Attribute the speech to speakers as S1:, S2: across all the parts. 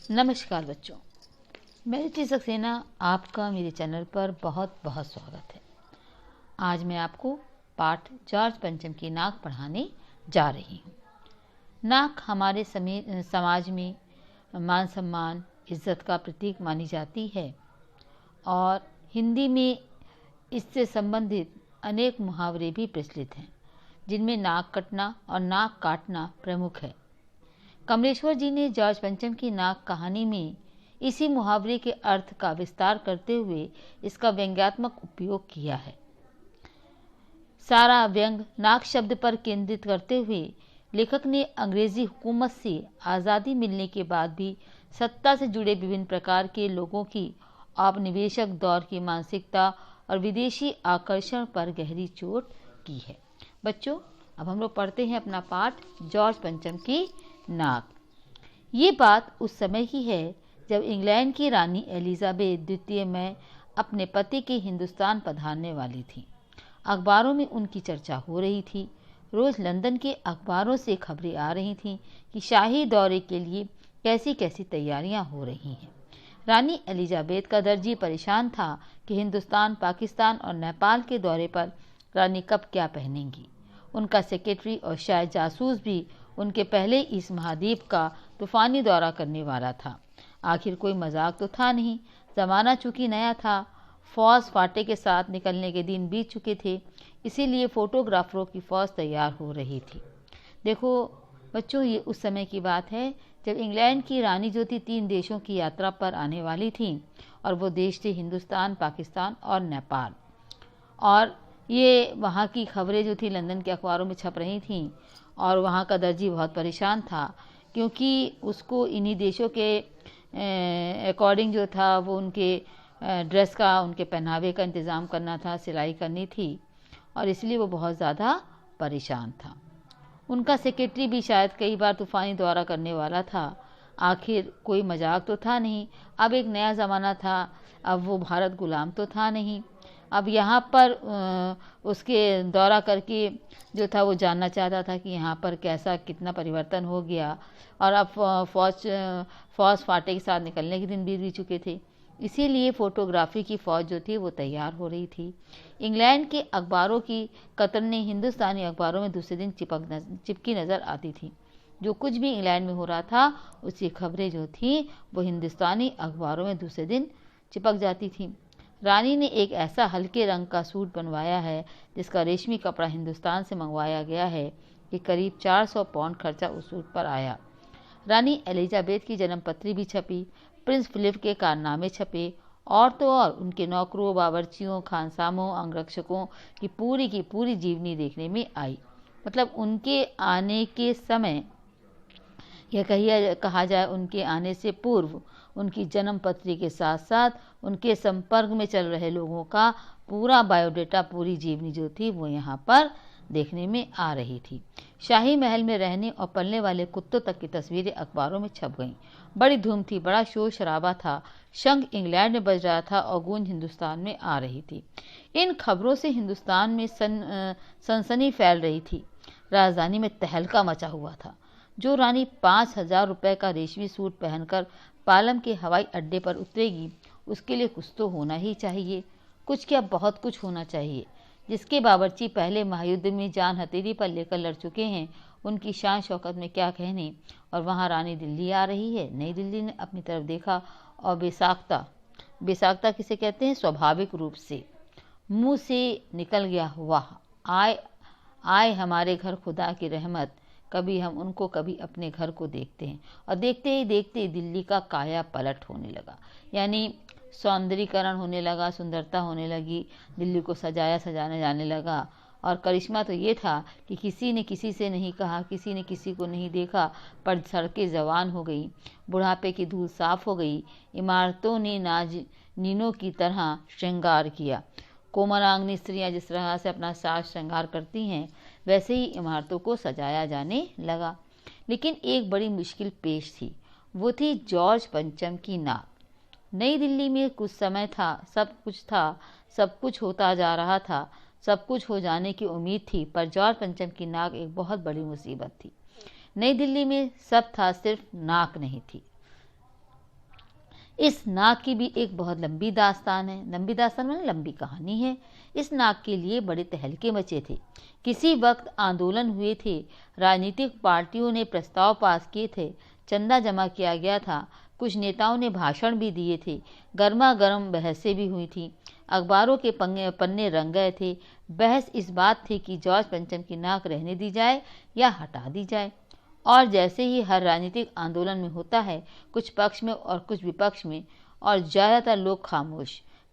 S1: नमस्कार बच्चों, मैं रुचि सक्सेना आपका मेरे चैनल पर बहुत बहुत स्वागत है। आज मैं आपको पाठ जॉर्ज पंचम की नाक पढ़ाने जा रही हूँ। नाक हमारे समाज में मान सम्मान, इज्जत का प्रतीक मानी जाती है और हिंदी में इससे संबंधित अनेक मुहावरे भी प्रचलित हैं, जिनमें नाक कटना और नाक काटना प्रमुख है। कमलेश्वर जी ने जॉर्ज पंचम की नाक कहानी में इसी मुहावरे के अर्थ का विस्तार करते हुए इसका व्यंग्यात्मक उपयोग किया है। सारा व्यंग नाक शब्द पर केंद्रित करते हुए लेखक ने अंग्रेजी हुकूमत से आज़ादी मिलने के बाद भी सत्ता से जुड़े विभिन्न प्रकार के लोगों की औपनिवेशिक दौर की मानसिकता और विदेशी आकर्षण पर गहरी चोट की है। बच्चों, अब हम लोग पढ़ते हैं अपना पाठ जॉर्ज पंचम की नाक। ये बात उस समय की है जब इंग्लैंड की रानी एलिजाबेथ द्वितीय में अपने पति के हिंदुस्तान पधारने वाली थी। अखबारों में उनकी चर्चा हो रही थी। रोज़ लंदन के अखबारों से खबरें आ रही थीं कि शाही दौरे के लिए कैसी कैसी तैयारियां हो रही हैं। रानी एलिजाबेथ का दर्जी परेशान था कि हिंदुस्तान, पाकिस्तान और नेपाल के दौरे पर रानी कब क्या पहनेंगी। उनका सेक्रेटरी और शायद जासूस भी उनके पहले इस महाद्वीप का तूफानी दौरा करने वाला था। आखिर कोई मजाक तो था नहीं। ज़माना चूँकि नया था, फौज फाटे के साथ निकलने के दिन बीत चुके थे, इसीलिए फ़ोटोग्राफरों की फ़ौज तैयार हो रही थी। देखो बच्चों, ये उस समय की बात है जब इंग्लैंड की रानी जो थी 3 देशों की यात्रा पर आने वाली थी, और वो देश थे हिंदुस्तान, पाकिस्तान और नेपाल। और ये वहाँ की खबरें जो थी लंदन के अखबारों में छप रही थीं और वहाँ का दर्जी बहुत परेशान था, क्योंकि उसको इन्हीं देशों के अकॉर्डिंग जो था वो उनके ड्रेस का, उनके पहनावे का इंतज़ाम करना था, सिलाई करनी थी, और इसलिए वो बहुत ज़्यादा परेशान था। उनका सेक्रेटरी भी शायद कई बार तूफ़ानी दौरा करने वाला था। आखिर कोई मजाक तो था नहीं। अब एक नया ज़माना था, अब वो भारत गुलाम तो था नहीं। अब यहाँ पर उसके दौरा करके जो था वो जानना चाहता था कि यहाँ पर कैसा कितना परिवर्तन हो गया, और अब फौज फाटे के साथ निकलने के दिन बीत भी चुके थे। इसीलिए फ़ोटोग्राफी की फ़ौज जो थी वो तैयार हो रही थी। इंग्लैंड के अखबारों की कतरनी हिंदुस्तानी अखबारों में दूसरे दिन चिपकी नज़र आती थी। जो कुछ भी इंग्लैंड में हो रहा था उसकी खबरें जो थी वो हिंदुस्तानी अखबारों में दूसरे दिन चिपक जाती थी। रानी ने एक ऐसा हल्के रंग का सूट बनवाया है जिसका रेशमी कपड़ा हिंदुस्तान से मंगवाया गया है कि करीब 400 पाउंड खर्चा उस सूट पर आया। रानी एलिजाबेथ की जन्मपत्री भी छपी, प्रिंस फिलिप के कारनामे छपे, और तो और उनके नौकरों, बावर्चियों, खानसामों, अंगरक्षकों की पूरी जीवनी देखने में आई। मतलब उनके आने के समय, यह कहा जाए उनके आने से पूर्व, उनकी जन्म पत्री के साथ साथ उनके संपर्क में चल रहे लोगों का पूरा बायोडेटा, पूरी जीवनी जो थी वो यहाँ पर देखने में आ रही थी। शाही महल में रहने और पलने वाले कुत्तों तक की तस्वीरें अखबारों में छप गईं। बड़ी धूम थी, बड़ा शोर शराबा था। शंख इंग्लैंड में बज रहा था और गूंज हिंदुस्तान में आ रही थी। इन खबरों से हिंदुस्तान में सनसनी फैल रही थी। राजधानी में तहलका मचा हुआ था। जो रानी 5,000 रुपये का रेशमी सूट पहनकर पालम के हवाई अड्डे पर उतरेगी, उसके लिए कुछ तो होना ही चाहिए। कुछ क्या, बहुत कुछ होना चाहिए। जिसके बावर्ची पहले महायुद्ध में जान हथेली पर लेकर लड़ चुके हैं, उनकी शान शौकत में क्या कहने। और वहाँ रानी दिल्ली आ रही है। नई दिल्ली ने अपनी तरफ देखा और बेसाख्ता किसे कहते हैं, स्वाभाविक रूप से मुंह से निकल गया, वाह, आए हमारे घर खुदा की रहमत। कभी हम उनको, कभी अपने घर को देखते हैं। और देखते ही देखते दिल्ली का काया पलट होने लगा, यानी सौंदर्यीकरण होने लगा, सुंदरता होने लगी, दिल्ली को सजाने जाने लगा। और करिश्मा तो ये था कि किसी ने किसी से नहीं कहा, किसी ने किसी को नहीं देखा, पर सड़कें जवान हो गई, बुढ़ापे की धूल साफ हो गई, इमारतों ने नाज़नीनों की तरह श्रृंगार किया। कोमलांगनी स्त्रियां जिस तरह से अपना साज श्रृंगार करती हैं, वैसे ही इमारतों को सजाया जाने लगा। लेकिन एक बड़ी मुश्किल पेश थी, वो थी जॉर्ज पंचम की नाक। नई दिल्ली में कुछ समय था, सब कुछ था, सब कुछ होता जा रहा था, सब कुछ हो जाने की उम्मीद थी, पर जॉर्ज पंचम की नाक एक बहुत बड़ी मुसीबत थी। नई दिल्ली में सब था, सिर्फ नाक नहीं थी। इस नाक की भी एक बहुत लंबी दास्तान है। लंबी दास्तान माने लंबी कहानी है। इस नाक के लिए बड़े तहलके मचे थे। किसी वक्त आंदोलन हुए थे, राजनीतिक पार्टियों ने प्रस्ताव पास किए थे, चंदा जमा किया गया था, कुछ नेताओं ने भाषण भी दिए थे, गर्मा गर्म बहसें भी हुई थी, अखबारों के पन्ने रंग गए थे। बहस इस बात थी कि जॉर्ज पंचम की नाक रहने दी जाए या हटा दी जाए। और जैसे ही हर राजनीतिक आंदोलन में होता है, कुछ पक्ष में और कुछ विपक्ष में, और ज़्यादातर लोग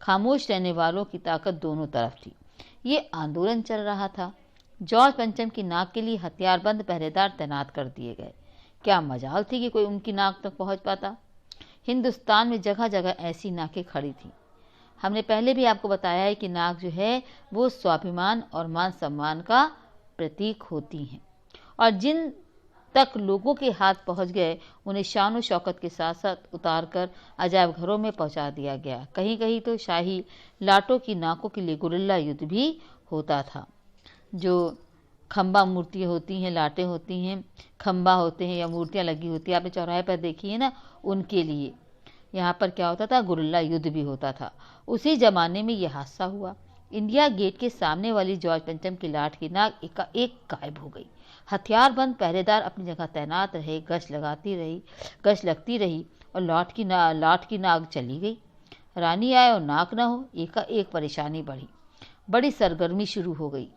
S1: खामोश रहने वालों की ताकत दोनों तरफ थी। ये आंदोलन चल रहा था। जॉर्ज पंचम की नाक के लिए हथियारबंद पहरेदार तैनात कर दिए गए। क्या मजाल थी कि कोई उनकी नाक तक पहुंच पाता। हिंदुस्तान में जगह जगह ऐसी नाकें खड़ी थीं। हमने पहले भी आपको बताया है कि नाक जो है वो स्वाभिमान और मान सम्मान का प्रतीक होती हैं, और जिन तक लोगों के हाथ पहुंच गए उन्हें शान शौकत के साथ साथ उतार कर अजायब घरों में पहुंचा दिया गया। कहीं कहीं तो शाही लाटों की नाकों के लिए गुरिल्ला युद्ध भी होता था। जो खंबा मूर्तियाँ होती हैं, लाटें होती हैं, खंबा होते हैं या मूर्तियाँ लगी होती हैं, आपने चौराहे पर देखी है ना, उनके लिए यहाँ पर क्या होता था, गुरिल्ला युद्ध भी होता था। उसी ज़माने में यह हादसा हुआ। इंडिया गेट के सामने वाली जॉर्ज पंचम की लाट की नाक एक गायब हो गई। हथियारबंद पहरेदार अपनी जगह तैनात रहे, गश्त लगती रही और लाट की नाक चली गई। रानी आए और नाक न हो, एक परेशानी बढ़ी। बड़ी सरगर्मी शुरू हो गई।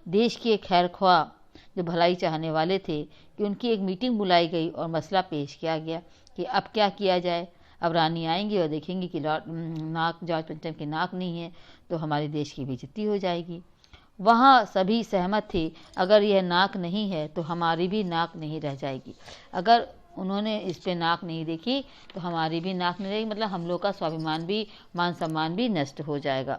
S1: देश के खैरख्वाह जो भलाई चाहने वाले थे कि उनकी एक मीटिंग बुलाई गई और मसला पेश किया गया कि अब क्या किया जाए। अब रानी आएंगी और देखेंगी कि नाक जॉर्ज पंचम की नाक नहीं है तो हमारे देश की बेइज्जती हो जाएगी। वहाँ सभी सहमत थे, अगर यह नाक नहीं है तो हमारी भी नाक नहीं रह जाएगी। अगर उन्होंने इस पे नाक नहीं देखी तो हमारी भी नाक नहीं रहेगी, मतलब हम लोग का स्वाभिमान भी, मान सम्मान भी नष्ट हो जाएगा।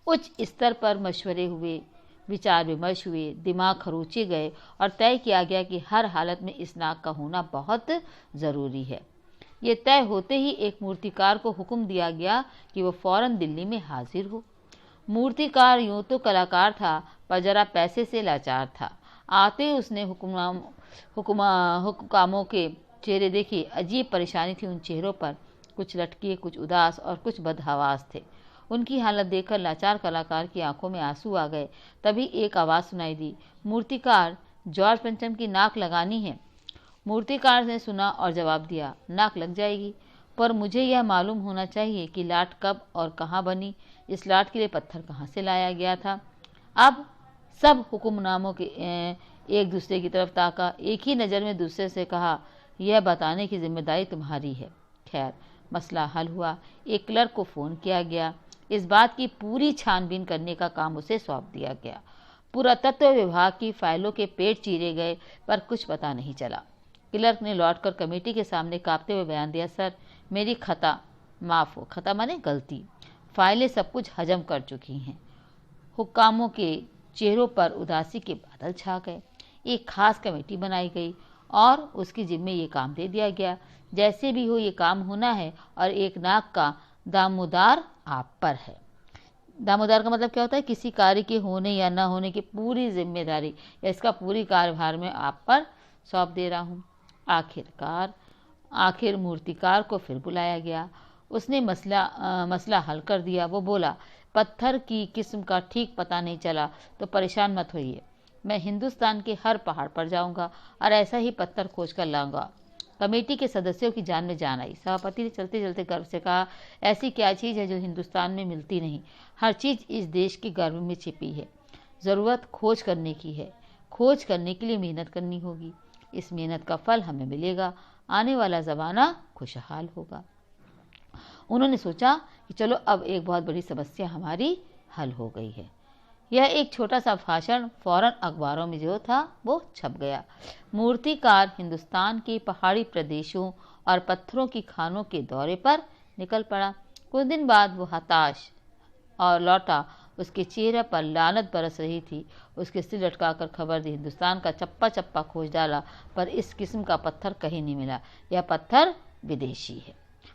S1: उच्च स्तर पर मशवरे हुए, विचार विमर्श हुए, दिमाग खरोचे गए और तय किया गया कि हर हालत में इस नाक का होना बहुत ज़रूरी है। ये तय होते ही एक मूर्तिकार को हुक्म दिया गया कि वो फौरन दिल्ली में हाजिर हो। मूर्तिकार यूँ तो कलाकार था पर जरा पैसे से लाचार था। आते ही उसने हुक्कामों के चेहरे देखे। अजीब परेशानी थी उन चेहरों पर, कुछ लटके, कुछ उदास और कुछ बदहवास थे। उनकी हालत देखकर लाचार कलाकार की आंखों में आंसू आ गए। तभी एक आवाज़ सुनाई दी, मूर्तिकार, जॉर्ज पंचम की नाक लगानी है। मूर्तिकार ने सुना और जवाब दिया, नाक लग जाएगी, पर मुझे यह मालूम होना चाहिए कि लाट कब और कहाँ बनी, इस लाट के लिए पत्थर कहाँ से लाया गया था। अब सब हुक्मनामों के एक दूसरे की तरफ ताका, एक ही नज़र में दूसरे से कहा, यह बताने की जिम्मेदारी तुम्हारी है। खैर, मसला हल हुआ। एक क्लर्क को फ़ोन किया गया। इस बात की पूरी छानबीन करने का काम उसे सौंप दिया गया। पुरातत्व विभाग की फाइलों के पेट चीरे गए पर कुछ पता नहीं चला। क्लर्क ने लौटकर कमेटी के सामने कांपते हुए बयान दिया, सर, मेरी खता माने गलती, फाइलें सब कुछ हजम कर चुकी हैं। हुक्कामों के चेहरों पर उदासी के बादल छा गए। एक खास कमेटी बनाई गई और उसके जिम्मे ये काम दे दिया गया, जैसे भी हो ये काम होना है और एक नाक का दामोदार आप पर है। दामोदार का मतलब क्या होता है, किसी कार्य के होने या न होने की पूरी जिम्मेदारी या इसका पूरी कार्यभार में आप पर सौंप दे रहा हूँ। आखिर मूर्तिकार को फिर बुलाया गया। उसने मसला हल कर दिया। वो बोला, पत्थर की किस्म का ठीक पता नहीं चला तो परेशान मत होइए, मैं हिंदुस्तान के हर पहाड़ पर जाऊंगा और ऐसा ही पत्थर खोज कर लाऊंगा। कमेटी के सदस्यों की जान में जान आई। सभापति ने चलते चलते गर्व से कहा, ऐसी क्या चीज़ है जो हिंदुस्तान में मिलती नहीं। हर चीज़ इस देश के गर्व में छिपी है। ज़रूरत खोज करने की है। खोज करने के लिए मेहनत करनी होगी। इस मेहनत का फल हमें मिलेगा। आने वाला ज़माना खुशहाल होगा। उन्होंने सोचा कि चलो अब एक बहुत बड़ी समस्या हमारी हल हो गई है। यह एक छोटा सा भाषण फौरन अखबारों में जो था वो छप गया। मूर्तिकार हिंदुस्तान के पहाड़ी प्रदेशों और पत्थरों की खानों के दौरे पर निकल पड़ा। कुछ दिन बाद वो हताश और लौटा। उसके चेहरे पर लानत बरस रही थी। उसके सिर लटकाकर खबर दी, हिंदुस्तान का चप्पा चप्पा खोज डाला पर इस किस्म का पत्थर कहीं नहीं मिला। यह पत्थर विदेशी है।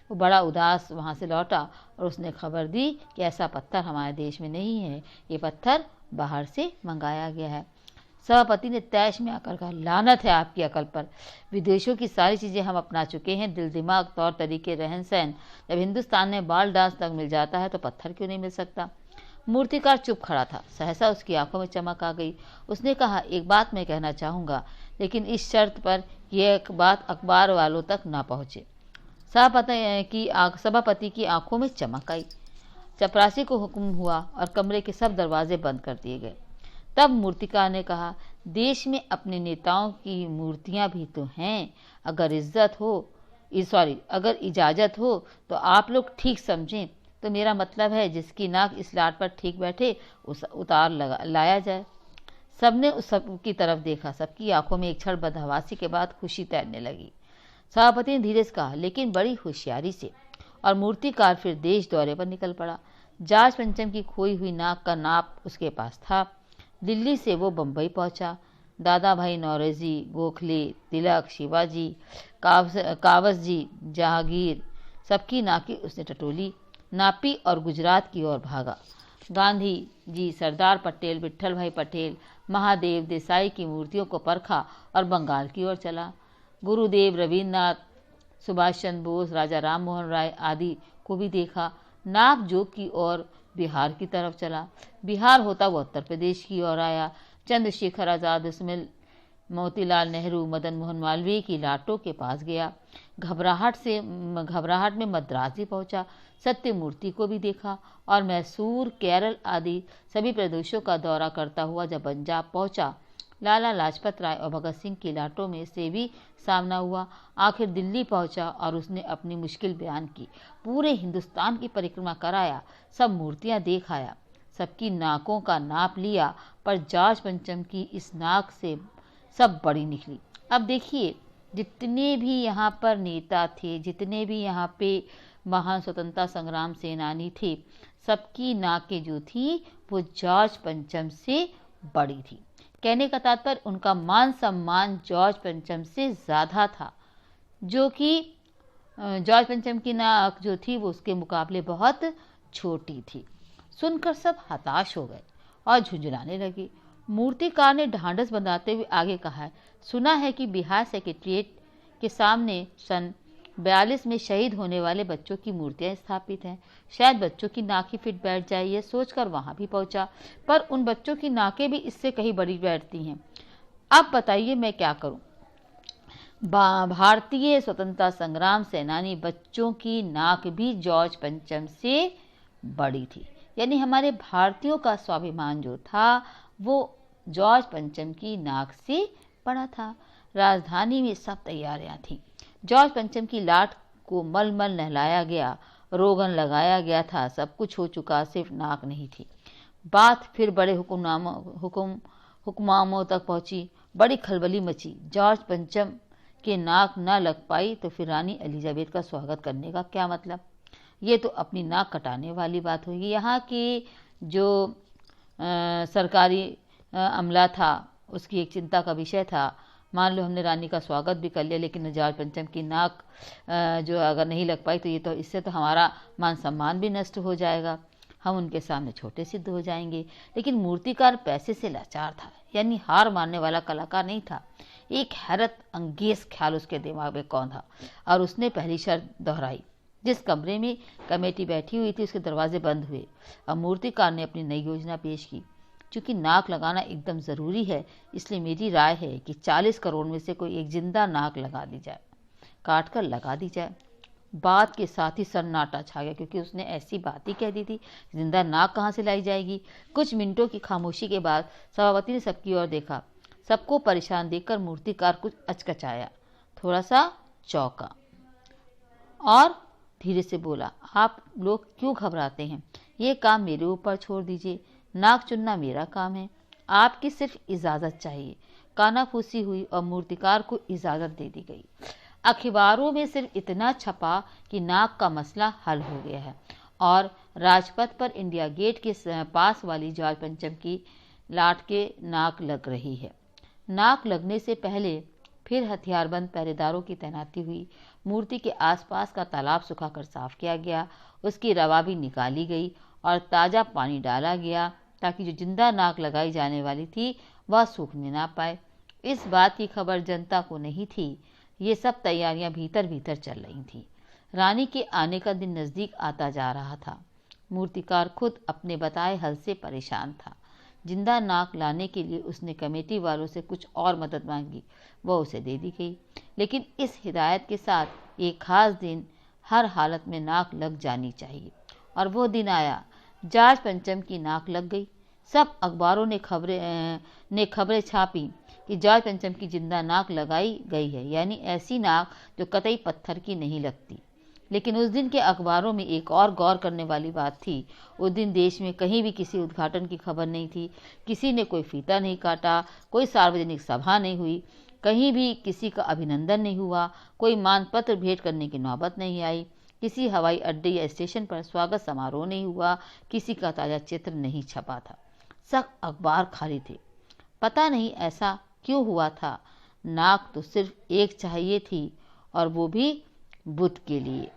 S1: वो बड़ा उदास वहाँ से लौटा और उसने खबर दी कि ऐसा पत्थर हमारे देश में नहीं है, ये पत्थर बाहर से मंगाया गया है। सभापति ने तैश में आकर कहा, लानत है आपकी अकल पर। विदेशों की सारी चीजें हम अपना चुके हैं, दिल दिमाग, तौर तरीके, रहन सहन। जब हिंदुस्तान में बाल डांस तक मिल जाता है तो पत्थर क्यों नहीं मिल सकता। मूर्तिकार चुप खड़ा था। सहसा उसकी आंखों में चमक आ गई। उसने कहा, एक बात मैं कहना चाहूंगा, लेकिन इस शर्त पर कि यह बात अखबार वालों तक ना पहुंचे। सभापति की आंखों में चमक आई। चपरासी को हुक्म हुआ और कमरे के सब दरवाजे बंद कर दिए गए। तब मूर्तिकार ने कहा, देश में अपने नेताओं की मूर्तियां भी तो हैं। अगर इजाजत हो तो आप लोग ठीक समझें तो मेरा मतलब है जिसकी नाक इस लाट पर ठीक बैठे उस लाया जाए। सबने उस सब की तरफ देखा। सबकी आंखों में एक क्षण बदहवासी के बाद खुशी तैरने लगी। सभापति ने धीरे से कहा, लेकिन बड़ी होशियारी से, और मूर्तिकार फिर देश दौरे पर निकल पड़ा। जॉर्ज पंचम की खोई हुई नाक का नाप उसके पास था। दिल्ली से वो बम्बई पहुंचा। दादा भाई नौरोजी, गोखले, तिलक, शिवाजी, कावस जी, जहांगीर, सबकी नाकें उसने टटोली, नापी और गुजरात की ओर भागा। गांधी जी, सरदार पटेल, विट्ठल भाई पटेल, महादेव देसाई की मूर्तियों को परखा और बंगाल की ओर चला। गुरुदेव, रविन्द्रनाथ, सुभाष चंद्र बोस, राजा राम मोहन राय आदि को भी देखा। नाक जोग की ओर बिहार की तरफ चला। बिहार होता वो उत्तर प्रदेश की ओर आया। चंद्रशेखर आजाद, इसमें मोतीलाल नेहरू, मदन मोहन मालवीय की लाटों के पास गया। घबराहट में मद्रास ही पहुंचा। सत्यमूर्ति को भी देखा और मैसूर, केरल आदि सभी प्रदेशों का दौरा करता हुआ जब पंजाब पहुंचा, लाला लाजपत राय और भगत सिंह की लाटों में से भी सामना हुआ। आखिर दिल्ली पहुंचा और उसने अपनी मुश्किल बयान की। पूरे हिंदुस्तान की परिक्रमा कराया, सब मूर्तियां देख आया, सबकी नाकों का नाप लिया, पर जॉर्ज पंचम की इस नाक से सब बड़ी निकली। अब देखिए, जितने भी यहाँ पर नेता थे, जितने भी यहाँ पे महान स्वतंत्रता संग्राम सेनानी थे, सबकी नाकें जो थी वो जॉर्ज पंचम से बड़ी थी। कहने का तात्पर्य, उनका मान सम्मान जॉर्ज पंचम से ज़्यादा था, जो कि जॉर्ज पंचम की नाक जो थी वो उसके मुकाबले बहुत छोटी थी। सुनकर सब हताश हो गए और झुंझुलाने लगे। मूर्तिकार ने ढांढस बंधाते हुए आगे कहा है, सुना है कि बिहार सेक्रेटेरिएट के सामने सन 42 में शहीद होने वाले बच्चों की मूर्तियां स्थापित हैं। शायद बच्चों की नाक ही फिट बैठ जाए, ये सोचकर वहां भी पहुंचा, पर उन बच्चों की नाकें भी इससे कहीं बड़ी बैठती हैं। अब बताइए मैं क्या करूं। भारतीय स्वतंत्रता संग्राम सेनानी बच्चों की नाक भी जॉर्ज पंचम से बड़ी थी। यानी हमारे भारतीयों का स्वाभिमान जो था वो जॉर्ज पंचम की नाक से बड़ा था। राजधानी में सब तैयारियां थीं। जॉर्ज पंचम की लाट को मलमल नहलाया गया, रोगन लगाया गया था, सब कुछ हो चुका, सिर्फ नाक नहीं थी। बात फिर बड़े हुक्मामों तक पहुंची। बड़ी खलबली मची। जॉर्ज पंचम के नाक न लग पाई तो फिर रानी एलिजाबेथ का स्वागत करने का क्या मतलब। ये तो अपनी नाक कटाने वाली बात होगी। यहाँ के जो सरकारी अमला था उसकी एक चिंता का विषय था। मान लो हमने रानी का स्वागत भी कर लिया, लेकिन जॉर्ज पंचम की नाक जो अगर नहीं लग पाई तो ये तो इससे तो हमारा मान सम्मान भी नष्ट हो जाएगा, हम उनके सामने छोटे सिद्ध हो जाएंगे। लेकिन मूर्तिकार पैसे से लाचार था, यानी हार मानने वाला कलाकार नहीं था। एक हैरत अंगेज ख्याल उसके दिमाग में कौंधा और उसने पहली शर्त दोहराई। जिस कमरे में कमेटी बैठी हुई थी उसके दरवाजे बंद हुए और मूर्तिकार ने अपनी नई योजना पेश की। चूंकि नाक लगाना एकदम ज़रूरी है, इसलिए मेरी राय है कि 40 करोड़ में से कोई एक जिंदा नाक लगा दी जाए, काट कर लगा दी जाए। बात के साथ ही सन्नाटा छा गया, क्योंकि उसने ऐसी बात ही कह दी थी, जिंदा नाक कहाँ से लाई जाएगी। कुछ मिनटों की खामोशी के बाद सभापति ने सबकी ओर देखा। सबको परेशान देखकर मूर्तिकार कुछ अचकचाया, थोड़ा सा चौंका और धीरे से बोला, आप लोग क्यों घबराते हैं, ये काम मेरे ऊपर छोड़ दीजिए। नाक चुनना मेरा काम है, आपकी सिर्फ इजाज़त चाहिए। कानाफूसी हुई और मूर्तिकार को इजाज़त दे दी गई। अखबारों में सिर्फ इतना छपा कि नाक का मसला हल हो गया है और राजपथ पर इंडिया गेट के पास वाली जॉर्ज पंचम की लाट के नाक लग रही है। नाक लगने से पहले फिर हथियारबंद पहरेदारों की तैनाती हुई। मूर्ति के आसपास का तालाब सुखाकर साफ किया गया, उसकी रवा भी निकाली गई और ताज़ा पानी डाला गया ताकि जो जिंदा नाक लगाई जाने वाली थी वह सूखने ना पाए। इस बात की खबर जनता को नहीं थी। ये सब तैयारियां भीतर भीतर चल रही थीं। रानी के आने का दिन नज़दीक आता जा रहा था। मूर्तिकार खुद अपने बताए हल से परेशान था। जिंदा नाक लाने के लिए उसने कमेटी वालों से कुछ और मदद मांगी, वह उसे दे दी गई, लेकिन इस हिदायत के साथ एक खास दिन हर हालत में नाक लग जानी चाहिए। और वो दिन आया। जाज पंचम की नाक लग गई। सब अखबारों ने खबरें छापी कि जाज पंचम की जिंदा नाक लगाई गई है, यानी ऐसी नाक जो कतई पत्थर की नहीं लगती। लेकिन उस दिन के अखबारों में एक और गौर करने वाली बात थी। उस दिन देश में कहीं भी किसी उद्घाटन की खबर नहीं थी। किसी ने कोई फीता नहीं काटा, कोई सार्वजनिक सभा नहीं हुई, कहीं भी किसी का अभिनंदन नहीं हुआ, कोई मानपत्र भेंट करने की नौबत नहीं आई, किसी हवाई अड्डे या स्टेशन पर स्वागत समारोह नहीं हुआ, किसी का ताजा चित्र नहीं छपा था। सब अखबार खाली थे। पता नहीं ऐसा क्यों हुआ था। नाक तो सिर्फ एक चाहिए थी, और वो भी बुध के लिए।